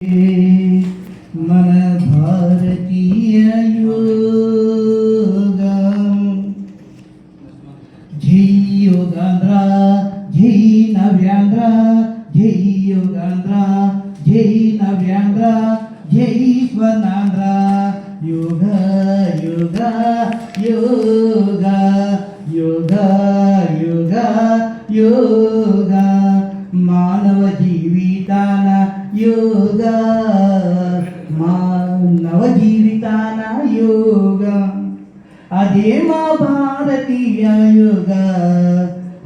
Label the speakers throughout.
Speaker 1: మన భారతీయ యోగం జై యోగాంధ్ర జై నవ్యాంధ్ర జై యోగాంధ్ర జై నవ్యాంధ్ర జై స్వర్ణాంధ్ర యోగ యోగ యోగ యోగ యోగ యోగ మానవ జీవితాన యోగా మానవ జీవితాన యోగా అదే మా భారతీయ యోగా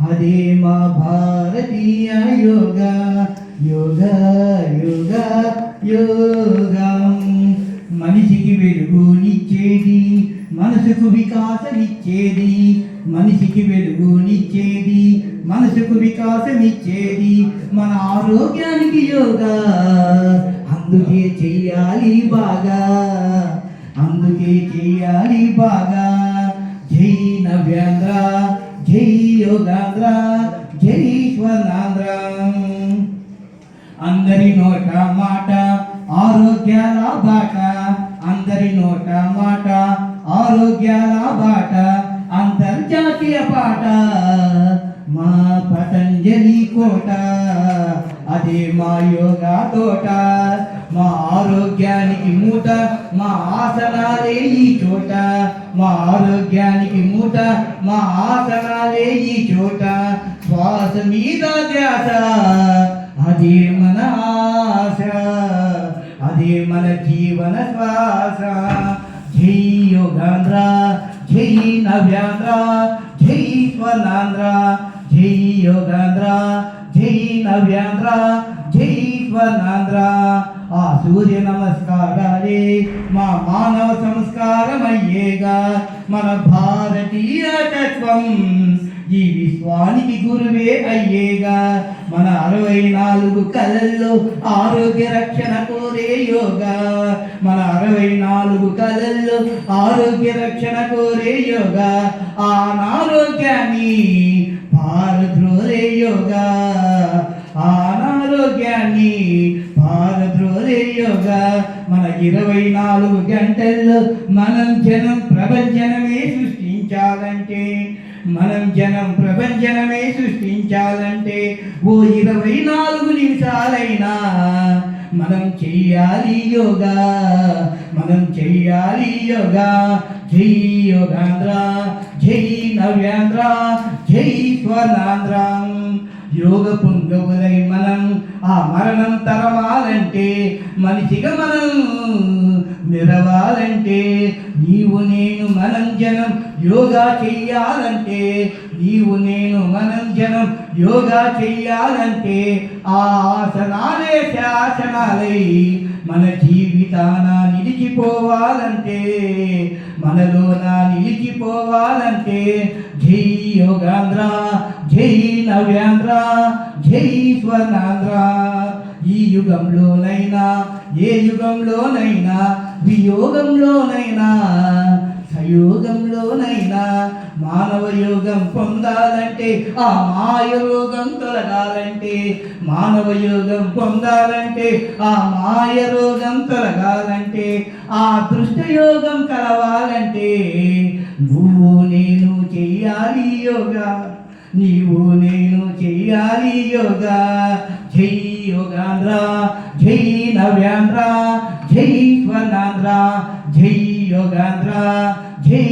Speaker 1: అదే మా భారతీయ యోగా యోగా యోగా యోగా మనిషికి వెలుగునిచ్చేది మనసుకు వికాసమిచ్చేది మనిషికి వెలుగునిచ్చేది మనసుకు వికాసమిచ్చేది మన ఆరోగ్యానికి యోగా అందుకే చెయ్యాలి బాగా అందుకే చెయ్యాలి బాగా జై నవ్యాంధ్ర జై యోగాంధ్ర జై స్వర్ణాంధ్ర అందరి నోట మాట ఆరోగ్యాల బాట అందరి నోట మాట ఆరోగ్యాల బాట అంతర్జాతీయ పాట మా పతంజలి కోట అదే మా యోగా తోట మా ఆరోగ్యానికి మూట మా ఆసనాలే ఈ చోట మా ఆరోగ్యానికి మూట మా ఆసనాలే ఈ చోట శ్వాస మీద ధ్యాస అదే మన ఆశ అదే మన జీవన శ్వాస జై యోగాంధ్ర జై నవ్యాంధ్ర జై స్వర్ణాంధ్ర జై యోగాంధ్ర జై నవ్యాంధ్ర జై స్వర్ణాంధ్ర ఆ సూర్య నమస్కారాలే మా మానవ సంస్కారమయ్యేగా మన భారతీయ తత్వం ఈ విశ్వానికి గురువే అయ్యేగా మన 64 కళల్లో ఆరోగ్య రక్షణ కోరే యోగా మన 64 కళల్లో ఆరోగ్య రక్షణ కోరే యోగా ఆ అనారోగ్యాన్ని పారద్రోలే యోగా ఆ అనారోగ్యాన్ని పారద్రోలే యోగా మన 24 గంటల్లో మనం జనం ప్రపంచమే సృష్టించాలంటే మనం జనం ప్రపంచమే సృష్టించాలంటే ఓ 24 నిమిషాలైనా మనం చెయ్యాలి యోగా మనం చెయ్యాలి యోగా జై యోగాంధ్ర జై నవ్యాంధ్ర జై స్వర్ణాంధ్ర యోగ పుంగవులై మనం ఆ మరణం తరమాలంటే మనిషిగా మనం మెరవాలంటే నీవు నేను మనం జనం యోగా చెయ్యాలంటే నీవు నేను మనం జనం యోగా చెయ్యాలంటే ఆ ఆసనాలే శాసనాలై మన జీవితాన నిలిచిపోవాలంటే మనలోన నిలిచిపోవాలంటే జై యోగాంధ్ర జై నవ్యాంధ్ర జై స్వర్ణాంధ్ర ఈ యుగంలోనైనా ఏ యుగంలోనైనా వియోగంలోనైనా సయోగంలోనైనా మానవ యోగం పొందాలంటే ఆ మాయ రోగం తొలగాలంటే మానవ యోగం పొందాలంటే ఆ మాయ రోగం తొలగాలంటే ఆ దృష్టయోగం కలవాలంటే నువ్వు నేను చెయ్యాలి యోగా నీవు నేను చెయ్యాలి యోగా జై యోగాంధ్ర జై నవ్యాంధ్ర జై స్వర్ణాంధ్ర జై యోగాంధ్ర జై